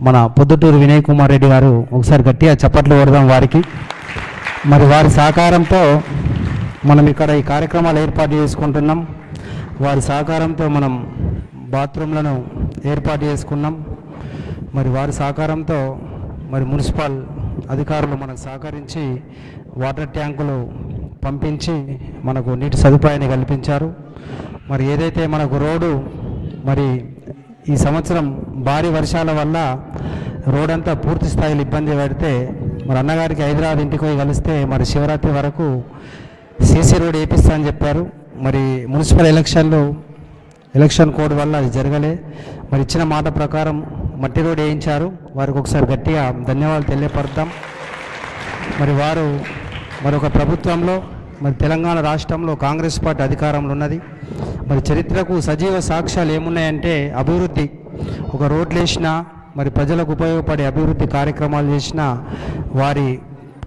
మన పొద్దుటూరు వినయ్ కుమార్ రెడ్డి గారు ఒకసారి గట్టిగా చప్పట్లు కొడదాం వారికి. మరి వారి సహకారంతో మనం ఇక్కడ ఈ కార్యక్రమాలు ఏర్పాటు చేసుకుంటున్నాం. వారి సహకారంతో మనం బాత్రూంలను ఏర్పాటు చేసుకున్నాం. మరి వారి సహకారంతో మరి మున్సిపల్ అధికారులు మనకు సహకరించి వాటర్ ట్యాంకులు పంపించి మనకు నీటి సదుపాయాన్ని కల్పించారు. మరి ఏదైతే మనకు రోడ్డు మరి ఈ సంవత్సరం భారీ వర్షాల వల్ల రోడ్ అంతా పూర్తి స్థాయిలో ఇబ్బంది పడితే మరి అన్నగారికి హైదరాబాద్ ఇంటికి పోయి కలిస్తే మరి శివరాత్రి వరకు సీసీ రోడ్ వేపిస్తా అని చెప్పారు. మరి మున్సిపల్ ఎలక్షన్ కోడ్ వల్ల అది జరగలే. మరి ఇచ్చిన మాట ప్రకారం మట్టి రోడ్ వేయించారు. వారికి ఒకసారి గట్టిగా ధన్యవాదాలు తెలియపడతాం. మరి వారు మరొక ప్రభుత్వంలో మరి తెలంగాణ రాష్ట్రంలో కాంగ్రెస్ పార్టీ అధికారంలో ఉన్నది. మరి చరిత్రకు సజీవ సాక్ష్యాలు ఏమున్నాయంటే అభివృద్ధి, ఒక రోడ్లు వేసినా మరి ప్రజలకు ఉపయోగపడే అభివృద్ధి కార్యక్రమాలు చేసినా వారి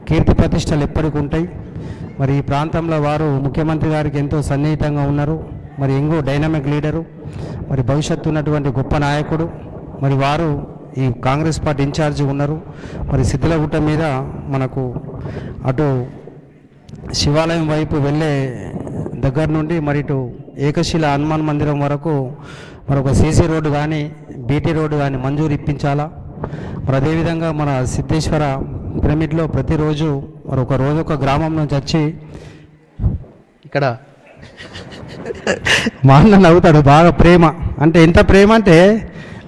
కీర్తి ప్రతిష్టలు ఎప్పటికి ఉంటాయి. మరి ఈ ప్రాంతంలో వారు ముఖ్యమంత్రి గారికి ఎంతో సన్నిహితంగా ఉన్నారు. మరి ఇంకో డైనమిక్ లీడరు, మరి భవిష్యత్తు ఉన్నటువంటి గొప్ప నాయకుడు. మరి వారు ఈ కాంగ్రెస్ పార్టీ ఇన్ఛార్జి ఉన్నారు. మరి సిద్ధిలగుట్ట మీద మనకు అటు శివాలయం వైపు వెళ్ళే దగ్గర నుండి మరి ఇటు ఏకశిల హనుమాన్ మందిరం వరకు మరొక సీసీ రోడ్డు కానీ బీటీ రోడ్డు కానీ మంజూరు ఇప్పించాలా. మరి అదేవిధంగా మన సిద్ధేశ్వర పిరమిడ్లో ప్రతిరోజు మరొక రోజు ఒక గ్రామం నుంచి వచ్చి ఇక్కడ మా అన్న నవ్వుతాడు, బాగా ప్రేమ అంటే ఎంత ప్రేమ అంటే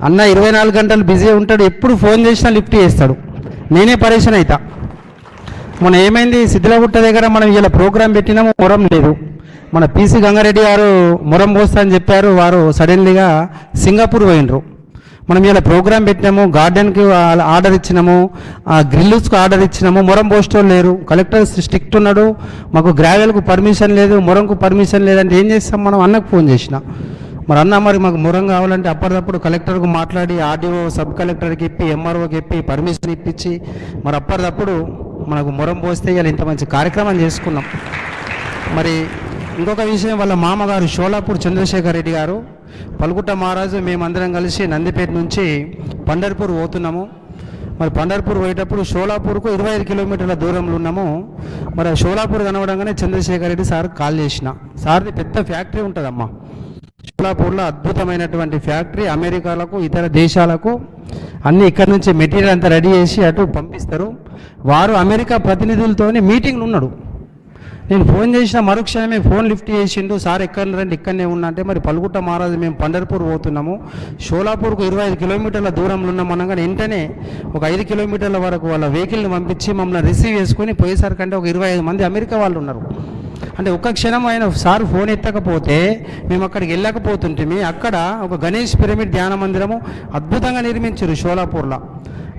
అన్న 24 గంటలు బిజీ ఉంటాడు, ఎప్పుడు ఫోన్ చేసినా లిఫ్ట్ చేస్తాడు. నేనే పరేషాన్ అవుతా. మన ఏమైంది సిద్ధిలగుట్ట దగ్గర మనం ఇలా ప్రోగ్రాం పెట్టినాము, మొరం లేదు. మన పీసీ గంగారెడ్డి గారు మొరం పోస్తా అని చెప్పారు. వారు సడన్లీగా సింగపూర్ పోయినరు. మనం ఇలా ప్రోగ్రాం పెట్టినాము, గార్డెన్కి ఆర్డర్ ఇచ్చినాము, గ్రిల్స్కి ఆర్డర్ ఇచ్చినాము, మొరం పోస్టోళ్ళు లేరు. కలెక్టర్ స్ట్రిక్ట్ ఉన్నాడు, మాకు గ్రావెల్కు పర్మిషన్ లేదు, మొరంకు పర్మిషన్ లేదంటే ఏం చేస్తాం మనం? అన్నకు ఫోన్ చేసిన మరి అన్న మరి మాకు మొరం కావాలంటే అప్పటికప్పుడు కలెక్టర్కు మాట్లాడి ఆర్డీఓ సబ్ కలెక్టర్కి ఇప్పి ఎంఆర్ఓకి ఇప్పి పర్మిషన్ ఇప్పించి మరి అప్పటికప్పుడు మనకు మొరం పోస్తే ఇలా ఇంత మంచి కార్యక్రమం చేసుకున్నాం. మరి ఇంకొక విషయం, వాళ్ళ మామగారు షోలాపూర్ చంద్రశేఖర్ రెడ్డి గారు పలుకుట్ట మహారాజు మేమందరం కలిసి నందిపేట నుంచి పండర్పూర్ పోతున్నాము. మరి పండర్పూర్ పోయేటప్పుడు షోలాపూర్కు 25 కిలోమీటర్ల దూరంలో ఉన్నాము. మరి షోలాపూర్ కనవడంగానే చంద్రశేఖర్ రెడ్డి సార్ కాల్ చేసిన, సార్ది పెద్ద ఫ్యాక్టరీ ఉంటుందమ్మా షోలాపూర్లో, అద్భుతమైనటువంటి ఫ్యాక్టరీ, అమెరికాలకు ఇతర దేశాలకు అన్నీ ఇక్కడ నుంచి మెటీరియల్ అంతా రెడీ చేసి అటు పంపిస్తారు. వారు అమెరికా ప్రతినిధులతోనే మీటింగ్లు ఉన్నాడు. నేను ఫోన్ చేసిన మరుక్షణమే ఫోన్ లిఫ్ట్ చేసిండు, సార్ ఎక్కడ రండి, ఇక్కడనే ఉన్నా అంటే మరి పలుకుట్ట మహారాజు మేము పండర్పూర్ పోతున్నాము, షోలాపూర్కు 25 కిలోమీటర్ల దూరంలో ఉన్నాం అనగానే వెంటనే ఒక 5 కిలోమీటర్ల వరకు వాళ్ళ వెహికల్ని పంపించి మమ్మల్ని రిసీవ్ చేసుకొని పోయేసరికంటే ఒక 25 మంది అమెరికా వాళ్ళు ఉన్నారు. అంటే ఒక్క క్షణం ఆయన సార్ ఫోన్ ఎత్తకపోతే మేము అక్కడికి వెళ్ళకపోతుంటే అక్కడ ఒక గణేష్ పిరమిడ్ ధ్యాన మందిరము అద్భుతంగా నిర్మించారు షోలాపూర్లో.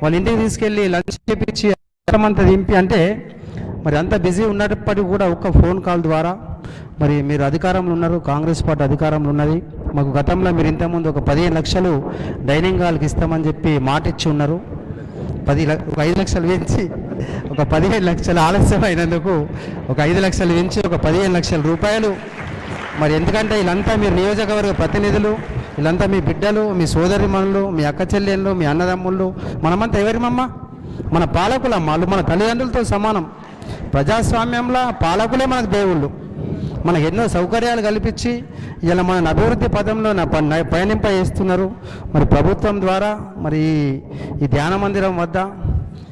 వాళ్ళ ఇంటికి తీసుకెళ్ళి లంచ్ చేపించి అంతా దింపి అంటే మరి అంత బిజీ ఉన్నప్పటికీ కూడా ఒక్క ఫోన్ కాల్ ద్వారా మరి మీరు అధికారంలో ఉన్నారు, కాంగ్రెస్ పార్టీ అధికారంలో ఉన్నది. మాకు గతంలో మీరు ఇంతకుముందు ఒక 15 లక్షలు డైనింగ్ హాల్కి ఇస్తామని చెప్పి మాట ఇచ్చి ఉన్నారు. ఒక 5 లక్షలు పెంచి ఒక 15 లక్షలు ఆలస్యం అయినందుకు ఒక 5 లక్షలు పెంచి ఒక 15 లక్షల రూపాయలు. మరి ఎందుకంటే వీళ్ళంతా మీరు నియోజకవర్గ ప్రతినిధులు, వీళ్ళంతా మీ బిడ్డలు, మీ సోదరిమణులు, మీ అక్క చెల్లెళ్ళు, మీ అన్నదమ్ముళ్ళు, మనమంతా ఎవరిమమ్మ? మన పాలకులమ్మ, వాళ్ళు మన తల్లిదండ్రులతో సమానం. ప్రజాస్వామ్యంలో పాలకులే మనకు దేవుళ్ళు. మనకు ఎన్నో సౌకర్యాలు కల్పించి ఇలా మన అభివృద్ధి పదంలో పయనింప చేస్తున్నారు. మరి ప్రభుత్వం ద్వారా మరి ఈ ధ్యాన మందిరం వద్ద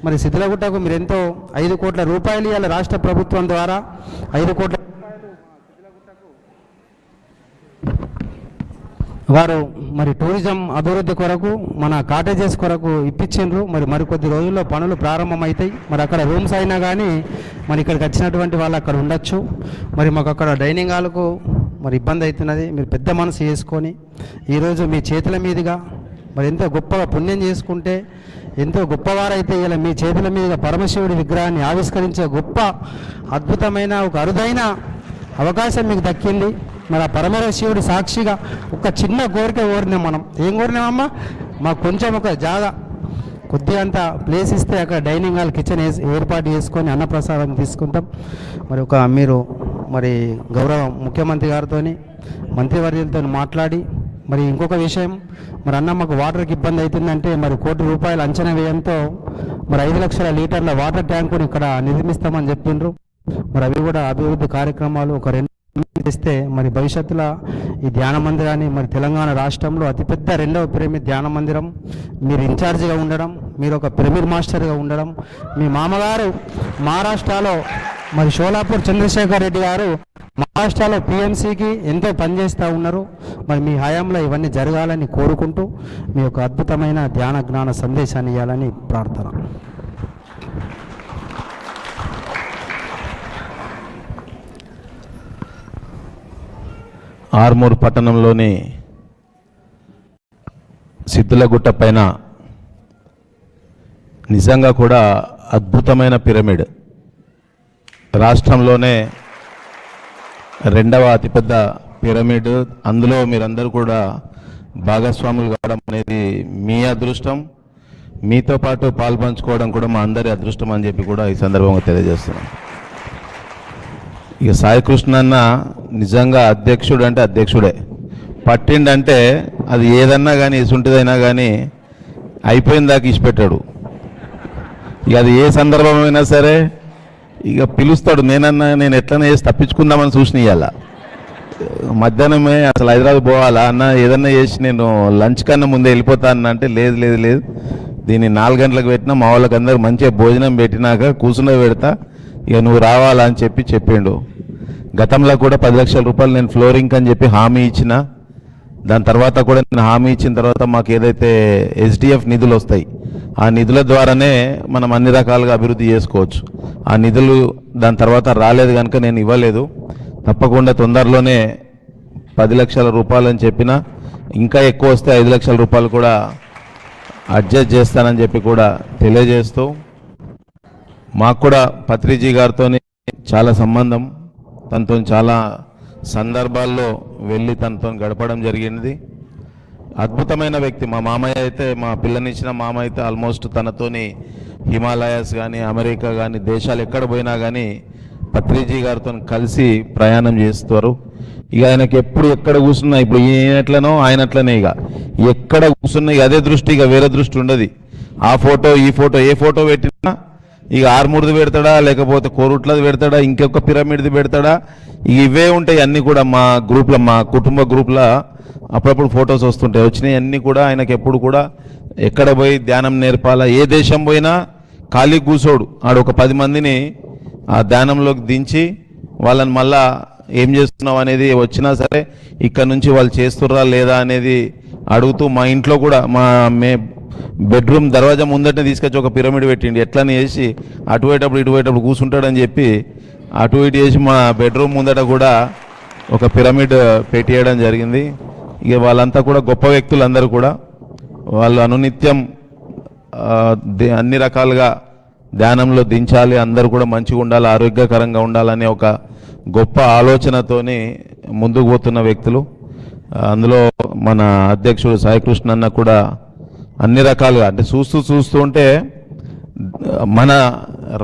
మరి సిద్ధిలగుట్టకు మీరు ఎంతో 5 కోట్ల రూపాయలు ఇవాళ రాష్ట్ర ప్రభుత్వం ద్వారా 5 కోట్ల వారు మరి టూరిజం అభివృద్ధి కొరకు మన కాటేజెస్ కొరకు ఇప్పించిండ్రు. మరి మరికొద్ది రోజుల్లో పనులు ప్రారంభమవుతాయి. మరి అక్కడ రూమ్స్ అయినా కానీ మరి ఇక్కడికి వచ్చినటువంటి వాళ్ళు అక్కడ ఉండొచ్చు. మరి మాకు అక్కడ డైనింగ్ హాల్కు మరి ఇబ్బంది అవుతున్నది. మీరు పెద్ద మనసు చేసుకొని ఈరోజు మీ చేతుల మీదుగా మరి ఎంతో గొప్పగా పుణ్యం చేసుకుంటే ఎంతో గొప్పవారైతే ఇలా మీ చేతుల మీదుగా పరమశివుడి విగ్రహాన్ని ఆవిష్కరించే గొప్ప అద్భుతమైన ఒక అరుదైన అవకాశం మీకు దక్కింది. మరి ఆ పరమశివుడి సాక్షిగా ఒక చిన్న కోరిక కోరినాం. మనం ఏం కోరినామమ్మా? మాకు కొంచెం ఒక జాగా కొద్దిగా అంత ప్లేస్ ఇస్తే అక్కడ డైనింగ్ హాల్ కిచెన్ ఏర్పాటు చేసుకొని అన్నప్రసాదం తీసుకుంటాం. మరి మీరు మరి గౌరవ ముఖ్యమంత్రి గారితో మంత్రివర్యులతో మాట్లాడి మరి ఇంకొక విషయం, మరి అన్న మాకు వాటర్కి ఇబ్బంది అవుతుందంటే మరి ₹1,00,00,000 అంచనా వ్యయంతో మరి 5,00,000 లీటర్ల వాటర్ ట్యాంకుని ఇక్కడ నిర్మిస్తామని చెప్పిండ్రు. మరి అవి కూడా అభివృద్ధి కార్యక్రమాలు ఒక 2 ఇస్తే మరి భవిష్యత్తులో ఈ ధ్యాన మందిరాన్ని మరి తెలంగాణ రాష్ట్రంలో అతిపెద్ద 2వ పిరమిడ్ ధ్యాన మందిరం మీరు ఇన్ఛార్జిగా ఉండడం, మీరు ఒక పిరమిడ్ మాస్టర్గా ఉండడం, మీ మామగారు మహారాష్ట్రలో మరి షోలాపూర్ చంద్రశేఖర్ రెడ్డి గారు మహారాష్ట్రలో పిఎంసికి ఎంతో పనిచేస్తూ ఉన్నారు. మరి మీ హయాంలో ఇవన్నీ జరగాలని కోరుకుంటూ మీ యొక్క అద్భుతమైన ధ్యాన జ్ఞాన సందేశాన్ని ఇవ్వాలని ప్రార్థన. ఆర్మూర్ పట్టణంలోని సిద్ధులగుట్ట పైన నిజంగా కూడా అద్భుతమైన పిరమిడ్, రాష్ట్రంలోనే 2వ అతిపెద్ద పిరమిడ్. అందులో మీరందరూ కూడా భాగస్వాములు కావడం అనేది మీ అదృష్టం, మీతో పాటు పాల్పంచుకోవడం కూడా మా అందరి అదృష్టం అని చెప్పి కూడా ఈ సందర్భంగా తెలియజేస్తున్నాం. ఇక సాయికృష్ణ అన్న నిజంగా అధ్యక్షుడు అంటే అధ్యక్షుడే, పట్టిండంటే అది ఏదన్నా కానీ ఎసుంటిదైనా కానీ అయిపోయిన దాకా ఇచ్చిపెట్టాడు. ఇక అది ఏ సందర్భమైనా సరే ఇక పిలుస్తాడు. నేను ఎట్లనే చేసి తప్పించుకుందామని చూసిన ఇవాళ మధ్యాహ్నమే అసలు హైదరాబాద్ పోవాలా అన్న, ఏదన్నా చేసి నేను లంచ్ కన్నా ముందే వెళ్ళిపోతా అన్న అంటే లేదు లేదు లేదు, దీన్ని 4 గంటలకు పెట్టినా మా వాళ్ళకి అందరు మంచిగా భోజనం పెట్టినాక కూర్చునే పెడతా, ఇక నువ్వు రావాలా అని చెప్పి చెప్పిండు. గతంలో కూడా 10 లక్షల రూపాయలు నేను ఫ్లోరింగ్ అని చెప్పి హామీ ఇచ్చిన. దాని తర్వాత కూడా నేను హామీ ఇచ్చిన తర్వాత మాకు ఏదైతే SDF నిధులు వస్తాయి, ఆ నిధుల ద్వారానే మనం అన్ని రకాలుగా అభివృద్ధి చేసుకోవచ్చు. ఆ నిధులు దాని తర్వాత రాలేదు కనుక నేను ఇవ్వలేదు. తప్పకుండా తొందరలోనే 10 లక్షల రూపాయలు అని చెప్పిన, ఇంకా ఎక్కువ వస్తే 5 లక్షల రూపాయలు కూడా అడ్జస్ట్ చేస్తానని చెప్పి కూడా తెలియజేస్తూ, మాకు కూడా పత్రిజీ గారితో చాలా సంబంధం, తనతో చాలా సందర్భాల్లో వెళ్ళి తనతో గడపడం జరిగింది. అద్భుతమైన వ్యక్తి. మా మామయ్య అయితే, మా పిల్లనిచ్చిన మామ అయితే ఆల్మోస్ట్ తనతోని హిమాలయాస్ కానీ అమెరికా కానీ దేశాలు ఎక్కడ పోయినా కానీ పత్రిజీ గారితో కలిసి ప్రయాణం చేస్తారు. ఇక ఆయనకి ఎప్పుడు ఎక్కడ కూర్చున్నా, ఇప్పుడు ఈయనట్లనో ఆయనట్లనే, ఇక ఎక్కడ కూర్చున్నా ఇక అదే దృష్టి, ఇక వేరే దృష్టి ఉండదు. ఆ ఫోటో ఈ ఫోటో ఏ ఫోటో పెట్టినా ఇక ఆర్మూర్ది పెడతాడా, లేకపోతే కోరుట్లది పెడతాడా, ఇంకొక పిరమిడ్ది పెడతాడా, ఇక ఇవే ఉంటాయి అన్నీ కూడా. మా గ్రూప్లో, మా కుటుంబ గ్రూప్లో అప్పుడప్పుడు ఫొటోస్ వస్తుంటాయి. వచ్చినాయి అన్నీ కూడా. ఆయనకి ఎప్పుడు కూడా ఎక్కడ పోయి ధ్యానం నేర్పాలా, ఏ దేశం పోయినా ఖాళీ కూర్చోడు. ఆడు ఒక 10 మందిని ఆ ధ్యానంలోకి దించి వాళ్ళని మళ్ళా ఏం చేస్తున్నావు అనేది వచ్చినా సరే ఇక్కడ నుంచి వాళ్ళు చేస్తుర్రా లేదా అనేది అడుగుతూ, మా ఇంట్లో కూడా బెడ్రూమ్ దర్వాజా ముందటనే తీసుకొచ్చి ఒక పిరమిడ్ పెట్టిండి. ఎట్లని చేసి అటు పోయేటప్పుడు కూర్చుంటాడని చెప్పి అటు ఇటు చేసి మా బెడ్రూమ్ ముందట కూడా ఒక పిరమిడ్ పెట్టేయడం జరిగింది. ఇక వాళ్ళంతా కూడా గొప్ప వ్యక్తులు. అందరూ కూడా వాళ్ళు అనునిత్యం అన్ని రకాలుగా ధ్యానంలో దించాలి, అందరూ కూడా మంచిగా ఉండాలి, ఆరోగ్యకరంగా ఉండాలనే ఒక గొప్ప ఆలోచనతోని ముందుకు పోతున్న వ్యక్తులు. అందులో మన అధ్యక్షుడు సాయికృష్ణ అన్న కూడా అన్ని రకాలుగా, అంటే చూస్తూ ఉంటే మన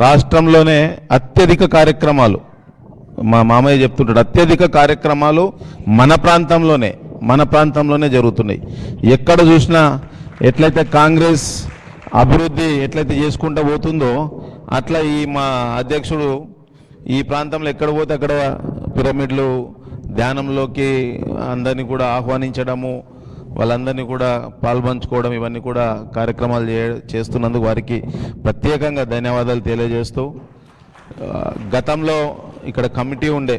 రాష్ట్రంలోనే అత్యధిక కార్యక్రమాలు, మా మామయ్య చెప్తుంటాడు, అత్యధిక కార్యక్రమాలు మన ప్రాంతంలోనే జరుగుతున్నాయి. ఎక్కడ చూసినా ఎట్లయితే కాంగ్రెస్ అభివృద్ధి ఎట్లయితే చేసుకుంటూ పోతుందో అట్లా ఈ మా అధ్యక్షుడు ఈ ప్రాంతంలో ఎక్కడ పోతే అక్కడ పిరమిడ్లు ధ్యానంలోకి అందరినీ కూడా ఆహ్వానించడము, వాళ్ళందరినీ కూడా పాల్పంచుకోవడం, ఇవన్నీ కూడా కార్యక్రమాలు చేస్తున్నందుకు వారికి ప్రత్యేకంగా ధన్యవాదాలు తెలియజేస్తూ, గతంలో ఇక్కడ కమిటీ ఉండే,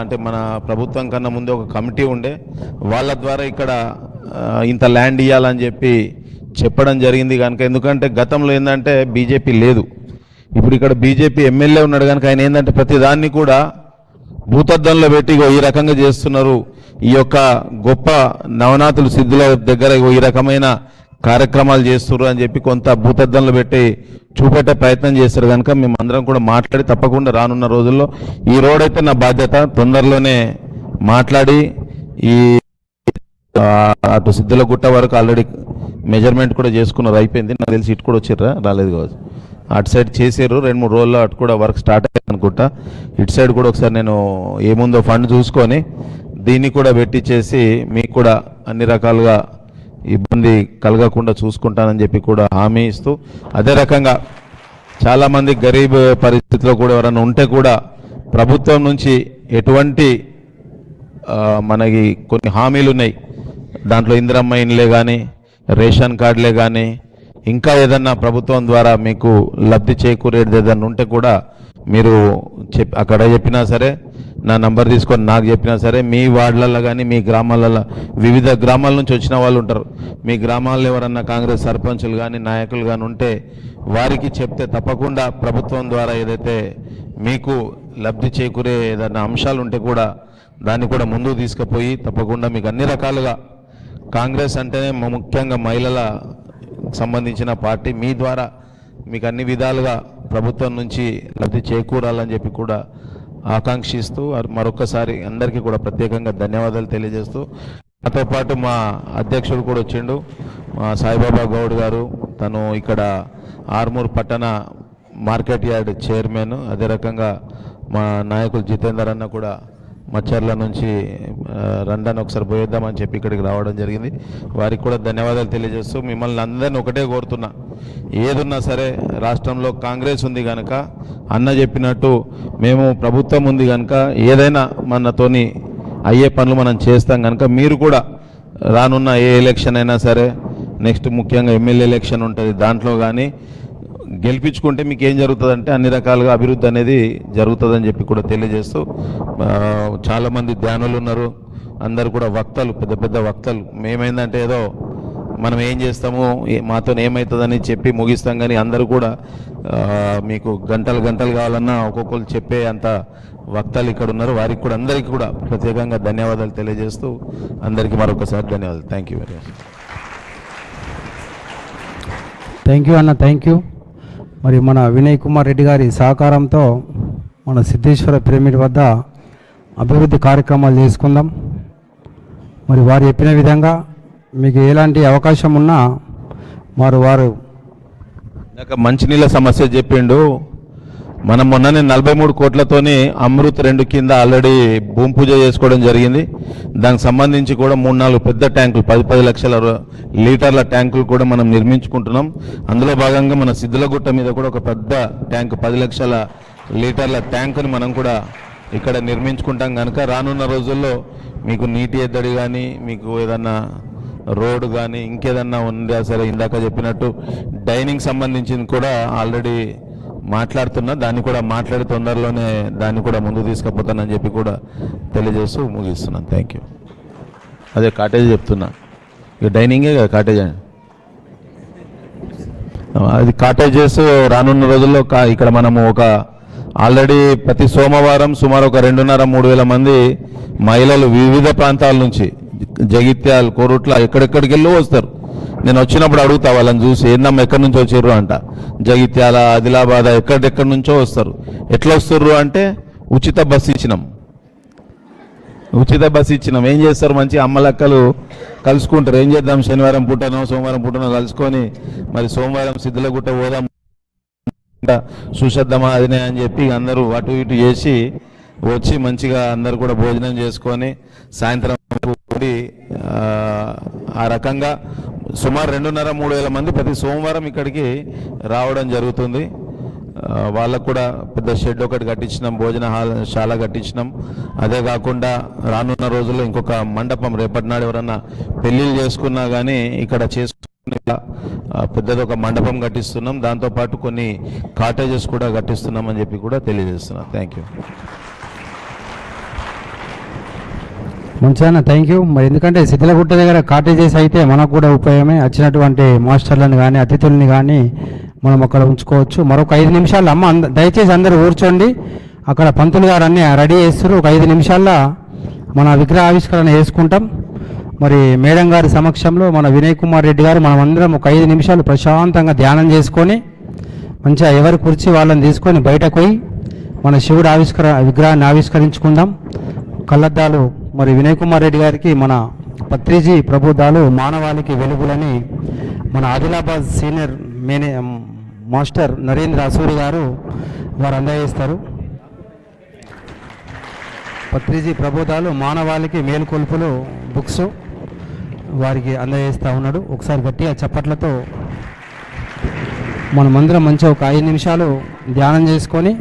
అంటే మన ప్రభుత్వం కన్నా ముందే ఒక కమిటీ ఉండే, వాళ్ళ ద్వారా ఇక్కడ ఇంత ల్యాండ్ ఇవ్వాలని చెప్పి చెప్పడం జరిగింది కనుక. ఎందుకంటే గతంలో ఏంటంటే బీజేపీ లేదు, ఇప్పుడు ఇక్కడ బీజేపీ ఎమ్మెల్యే ఉన్నాడు కనుక ఆయన ఏంటంటే ప్రతి దాన్ని కూడా భూతద్దంలో పెట్టి ఈ రకంగా చేస్తున్నారు. ఈ యొక్క గొప్ప నవనాథులు సిద్ధుల దగ్గర ఈ రకమైన కార్యక్రమాలు చేస్తున్నారు అని చెప్పి కొంత భూతద్దంలో పెట్టి చూపెట్టే ప్రయత్నం చేస్తారు కనుక మేమందరం కూడా మాట్లాడి తప్పకుండా రానున్న రోజుల్లో ఈ రోడ్ అయితే నా బాధ్యత, తొందరలోనే మాట్లాడి ఈ అటు సిద్ధులగుట్ట వరకు ఆల్రెడీ మెజర్మెంట్ కూడా చేసుకున్నారు, అయిపోయింది. నాకు తెలిసి ఇటు కూడా వచ్చిర్రా, రాలేదు కావచ్చు. అటు సైడ్ చేసారు 2-3 రోజుల్లో, అటు కూడా వర్క్ స్టార్ట్ అయ్యింది అనుకుంటా. ఇటు సైడ్ కూడా ఒకసారి నేను ఏముందో ఫండ్ చూసుకొని దీన్ని కూడా పెట్టించేసి మీకు కూడా అన్ని రకాలుగా ఇబ్బంది కలగకుండా చూసుకుంటానని చెప్పి కూడా హామీ ఇస్తూ, అదే రకంగా చాలామంది గరీబ్ పరిస్థితిలో కూడా ఎవరైనా ఉంటే కూడా ప్రభుత్వం నుంచి ఎటువంటి మనకి కొన్ని హామీలు ఉన్నాయి. దాంట్లో ఇందిరమ్మ ఇండ్లే కానీ, రేషన్ కార్డులే కానీ, ఇంకా ఏదన్నా ప్రభుత్వం ద్వారా మీకు లబ్ధి చేకూరేది ఏదన్నా ఉంటే కూడా మీరు అక్కడ చెప్పినా సరే, నా నంబర్ తీసుకొని నాకు చెప్పినా సరే, మీ వార్డులలో కానీ మీ గ్రామాలలో వివిధ గ్రామాల నుంచి వచ్చిన వాళ్ళు ఉంటారు. మీ గ్రామాల్లో ఎవరన్నా కాంగ్రెస్ సర్పంచులు కానీ నాయకులు కానీ ఉంటే వారికి చెప్తే తప్పకుండా ప్రభుత్వం ద్వారా ఏదైతే మీకు లబ్ధి చేకూరే ఏదైనా అంశాలు ఉంటే కూడా దాన్ని కూడా ముందుకు తీసుకుపోయి తప్పకుండా మీకు అన్ని రకాలుగా, కాంగ్రెస్ అంటేనే ముఖ్యంగా మహిళల సంబంధించిన పార్టీ, మీ ద్వారా మీకు అన్ని విధాలుగా ప్రభుత్వం నుంచి లబ్ధి చేకూరాలని చెప్పి కూడా ఆకాంక్షిస్తూ మరొకసారి అందరికీ కూడా ప్రత్యేకంగా ధన్యవాదాలు తెలియజేస్తూ, నాతో పాటు మా అధ్యక్షుడు కూడా వచ్చిండు, మా సాయిబాబా గౌడ్ గారు. తను ఇక్కడ ఆర్మూర్ పట్టణ మార్కెట్ యార్డ్ చైర్మన్. అదే రకంగా మా నాయకులు జితేందర్ అన్న కూడా మచ్చర్ల నుంచి రండాన్ని ఒకసారి పోయేద్దామని చెప్పి ఇక్కడికి రావడం జరిగింది. వారికి కూడా ధన్యవాదాలు తెలియజేస్తూ మిమ్మల్ని అందరినీ ఒకటే కోరుతున్నా, ఏదున్నా సరే రాష్ట్రంలో కాంగ్రెస్ ఉంది కనుక, అన్న చెప్పినట్టు మేము ప్రభుత్వం ఉంది కనుక ఏదైనా మనతోని అయ్యే పనులు మనం చేస్తాం కనుక మీరు కూడా రానున్న ఏ ఎలక్షన్ అయినా సరే, నెక్స్ట్ ముఖ్యంగా ఎమ్మెల్యే ఎలక్షన్ ఉంటుంది, దాంట్లో కానీ గెలిపించుకుంటే మీకు ఏం జరుగుతుందంటే అన్ని రకాలుగా అభివృద్ధి అనేది జరుగుతుందని చెప్పి కూడా తెలియజేస్తూ, చాలామంది ధ్యానులు ఉన్నారు, అందరు కూడా వక్తలు, పెద్ద పెద్ద వక్తలు. మేమైందంటే ఏదో మనం ఏం చేస్తాము, మాతో ఏమవుతుందని చెప్పి ముగిస్తాం, కానీ అందరూ కూడా మీకు గంటలు గంటలు కావాలన్నా ఒక్కొక్కరు చెప్పే అంత వక్తలు ఇక్కడ ఉన్నారు. వారికి కూడా అందరికీ కూడా ప్రత్యేకంగా ధన్యవాదాలు తెలియజేస్తూ అందరికీ మరొకసారి ధన్యవాదాలు. Thank you very much. Thank you అన్న, థ్యాంక్ యూ. మరి మన వినయ్ కుమార్ రెడ్డి గారి సహకారంతో మన సిద్ధేశ్వర పిరమిడ్ వద్ద అభివృద్ధి కార్యక్రమాలు చేసుకుందాం. మరి వారు చెప్పిన విధంగా మీకు ఎలాంటి అవకాశం ఉన్నా వారు మంచినీళ్ళ సమస్య చెప్పిండు. మనం మొన్ననే 43 కోట్లతోని అమృత్ 2 కింద ఆల్రెడీ భూమి పూజ చేసుకోవడం జరిగింది. దానికి సంబంధించి కూడా 3-4 పెద్ద ట్యాంకులు, 10 లక్షల లీటర్ల ట్యాంకులు కూడా మనం నిర్మించుకుంటున్నాం. అందులో భాగంగా మన సిద్ధులగుట్ట మీద కూడా ఒక పెద్ద ట్యాంకు, 10 లక్షల లీటర్ల ట్యాంకుని మనం కూడా ఇక్కడ నిర్మించుకుంటాం కనుక రానున్న రోజుల్లో మీకు నీటి ఎద్దడి కానీ, మీకు ఏదన్నా రోడ్డు కానీ ఇంకేదన్నా ఉందా సరే, ఇందాక చెప్పినట్టు డైనింగ్ సంబంధించింది కూడా ఆల్రెడీ మాట్లాడుతున్నా, దాన్ని కూడా మాట్లాడి తొందరలోనే దాన్ని కూడా ముందుకు తీసుకుపోతానని చెప్పి కూడా తెలియజేస్తూ ముగిస్తున్నాను. Thank you. అదే కాటేజ్ చెప్తున్నా, ఇక డైనింగే కదా కాటేజ్ అని, అది కాటేజెస్ రానున్న రోజుల్లో ఇక్కడ మనము ఒక ఆల్రెడీ ప్రతి సోమవారం సుమారు ఒక 2,500-3 వేల మంది మహిళలు వివిధ ప్రాంతాల నుంచి, జగిత్యాల, కోరుట్ల, ఎక్కడెక్కడికి వెళ్ళి వస్తారు. నేను వచ్చినప్పుడు అడుగుతా వాళ్ళని చూసి, ఏందమ్మా ఎక్కడి నుంచి వచ్చారు అంట. జగిత్యాల, ఆదిలాబాద్, ఎక్కడెక్కడి నుంచో వస్తారు. ఎట్లా వస్తారు అంటే ఉచిత బస్సు ఇచ్చినాం. ఏం చేస్తారు, మంచి అమ్మలక్కలు కలుసుకుంటారు. ఏం చేద్దాం, శనివారం పూటనో సోమవారం పూటనో కలుసుకొని మరి సోమవారం సిద్ధులగుట్ట పోదాం, చూసేద్దామా అదినే అని చెప్పి అందరూ అటు ఇటు చేసి వచ్చి మంచిగా అందరు కూడా భోజనం చేసుకొని సాయంత్రం ఆ రకంగా సుమారు 2,500-3 వేల మంది ప్రతి సోమవారం ఇక్కడికి రావడం జరుగుతుంది. వాళ్ళకు కూడా పెద్ద షెడ్ ఒకటి కట్టించినాం, భోజన శాల కట్టించినాం. అదే కాకుండా రానున్న రోజుల్లో ఇంకొక మండపం, రేపటి నాడు ఎవరన్నా పెళ్ళిళ్ళు చేసుకున్నా కానీ ఇక్కడ చేసుకునే పెద్దది ఒక మండపం కట్టిస్తున్నాం. దాంతోపాటు కొన్ని కాటేజెస్ కూడా కట్టిస్తున్నాం అని చెప్పి కూడా తెలియజేస్తున్నాం. Thank you. మంచిగా, థ్యాంక్ యూ. మరి ఎందుకంటే సిద్ధలగుట్ట దగ్గర కాటేజెస్ అయితే మనకు కూడా ఉపయోగమే. వచ్చినటువంటి మాస్టర్లను కానీ అతిథుల్ని కానీ మనం అక్కడ ఉంచుకోవచ్చు. మరొక 5 నిమిషాల్లో అమ్మ దయచేసి అందరూ కూర్చోండి. అక్కడ పంతులు గారు అన్నీ రెడీ చేస్తారు. ఒక 5 నిమిషాల్లో మన విగ్రహ ఆవిష్కరణ చేసుకుంటాం. మరి మేడం గారి సమక్షంలో మన వినయ్ కుమార్ రెడ్డి గారు మనం అందరం ఒక 5 నిమిషాలు ప్రశాంతంగా ధ్యానం చేసుకొని మంచిగా ఎవరి కుర్చీ వాళ్ళని తీసుకొని బయటకు పోయి మన శివుడు విగ్రహాన్ని ఆవిష్కరించుకుందాం. కళ్ళద్దాలు మరి వినయ్ కుమార్ రెడ్డి గారికి మన పత్రిజీ ప్రబోధాలు మానవాళికి వెలుగులని మన ఆదిలాబాద్ సీనియర్ మాస్టర్ నరేంద్ర అసూరి గారు వారు అందజేస్తారు. పత్రిజీ ప్రబోధాలు మానవాళికి మేలుకొల్పులు బుక్స్ వారికి అందజేస్తూ ఉన్నాడు. ఒకసారి గట్టిగా చప్పట్లతో మనమందరం మంచిగా ఒక 5 నిమిషాలు ధ్యానం చేసుకొని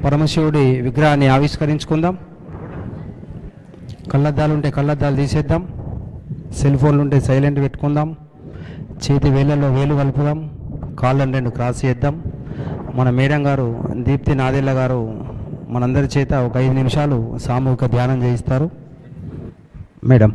పరమశివుడి విగ్రహాన్ని ఆవిష్కరించుకుందాం. కళ్ళద్దాలు ఉంటే కళ్ళద్దాలు తీసేద్దాం. సెల్ ఫోన్లు ఉంటే సైలెంట్ పెట్టుకుందాం. చేతి వేళ్ళల్లో వేలు కలుపుదాం. కాళ్ళని 2 క్రాస్ చేద్దాం. మన మేడం గారు దీప్తి నాదెల్ల గారు మనందరి చేత ఒక 5 నిమిషాలు సామూహిక ధ్యానం చేయిస్తారు. మేడం.